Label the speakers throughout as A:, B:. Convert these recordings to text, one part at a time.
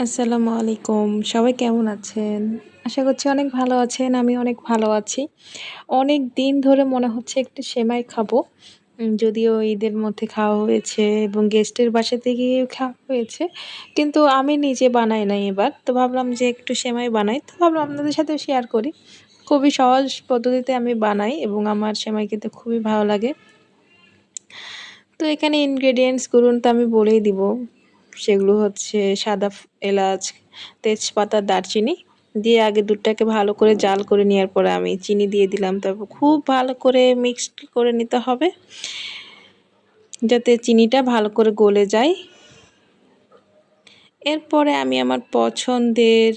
A: আসসালামু আলাইকুম। সবাই কেমন আছেন? আশা করছি অনেক ভালো আছেন। আমি অনেক ভালো আছি। অনেকদিন ধরে মনে হচ্ছে একটু সেমাই খাবো। যদিও ঈদের মধ্যে খাওয়া হয়েছে এবং গেস্টের বাসা থেকেও খাওয়া হয়েছে। কিন্তু আমি নিজে বানাই নাই এবার। তো ভাবলাম যে একটু সেমাই বানাই। তো ভাবলাম আপনাদের সাথেও শেয়ার করি। খুবই সহজ পদ্ধতিতে আমি বানাই এবং আমার সেমাই খেতে খুবই ভালো লাগে। তো এখানে ingredients গুলো তো আমি বলেই দিব। সেগুলো হচ্ছে সাদা এলাচ, তেজপাতা, দারচিনি দিয়ে আগে দুধটাকে ভালো করে জাল করে নেওয়ার পরে আমি চিনি দিয়ে দিলাম। তারপর খুব ভালো করে মিক্সড করে নিতে হবে যাতে চিনিটা ভালো করে গলে যায়। এরপরে আমি আমার পছন্দের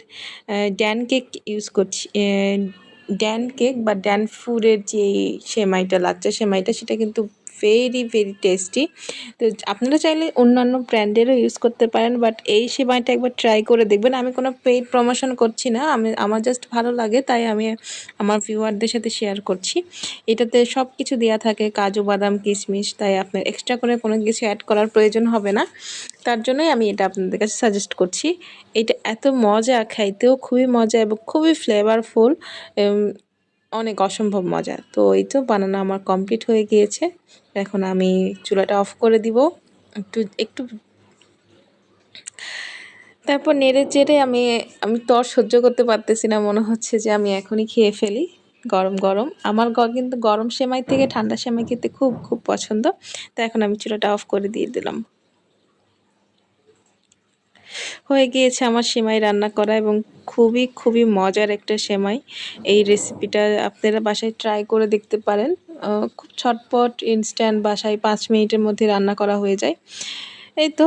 A: ড্যান কেক ইউজ করছি। ড্যান কেক বা ড্যান ফুডের যে সেমাইটা, লাচ্চা সেমাইটা সেটা কিন্তু ভেরি টেস্টি। তো আপনারা চাইলে অন্যান্য ব্র্যান্ডেরও ইউজ করতে পারেন, বাট এই সেমাইটা একবার ট্রাই করে দেখবেন। আমি কোনো পেইড প্রমোশন করছি না, আমার জাস্ট ভালো লাগে তাই আমি আমার ভিউয়ারদের সাথে শেয়ার করছি। এটাতে সব কিছু দেওয়া থাকে, কাজু বাদাম কিশমিশ, তাই আপনার এক্সট্রা করে কোনো কিছু অ্যাড করার প্রয়োজন হবে না। তার জন্যই আমি এটা আপনাদের কাছে সাজেস্ট করছি। এটা এত মজা, খাইতেও খুবই মজা এবং খুবই ফ্লেভারফুল, অনেক অসম্ভব মজা। তো এই তো বানানো আমার কমপ্লিট হয়ে গিয়েছে। এখন আমি চুলাটা অফ করে দিব। একটু একটু তারপর নেড়ে চেড়ে আমি তো আর সহ্য করতে পারতেছি না, মনে হচ্ছে যে আমি এখনই খেয়ে ফেলি। গরম গরম আমার কিন্তু গরম সেমাই থেকে ঠান্ডা সেমাই খেতে খুব পছন্দ। তো এখন আমি চুলাটা অফ করে দিয়ে দিলাম। হয়ে গিয়েছে আমার সেমাই রান্না করা এবং খুবই মজার একটা সেমাই। এই রেসিপিটা আপনারা বাসায় ট্রাই করে দেখতে পারেন। খুব ছটপট ইনস্ট্যান্ট, বাসায় ৫ মিনিটের মধ্যে রান্না করা হয়ে যায়। এই তো